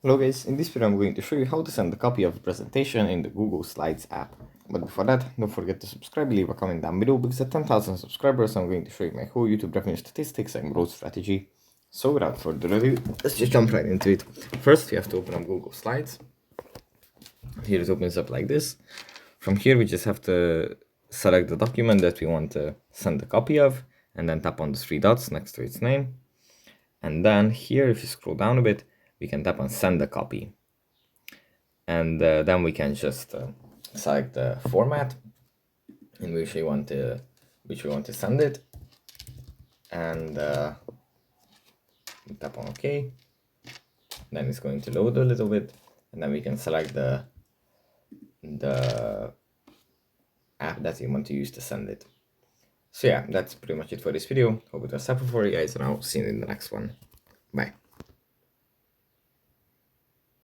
Hello guys, in this video I'm going to show you how to send a copy of a presentation in the Google Slides app. But before that, don't forget to subscribe, leave a comment down below because at 10,000 subscribers I'm going to show you my whole YouTube revenue statistics and growth strategy. So without further ado, let's just jump right into it. First we have to open up Google Slides. Here it opens up like this. From here we just have to select the document that we want to send a copy of and then tap on the three dots next to its name. And then here, if you scroll down a bit, we can tap on send a copy. And then we can just select the format in which we want to send it, and tap on OK. Then it's going to load a little bit, and then we can select the app that you want to use to send it. So yeah, that's pretty much it for this video. Hope it was helpful for you guys, and I'll see you in the next one. Bye.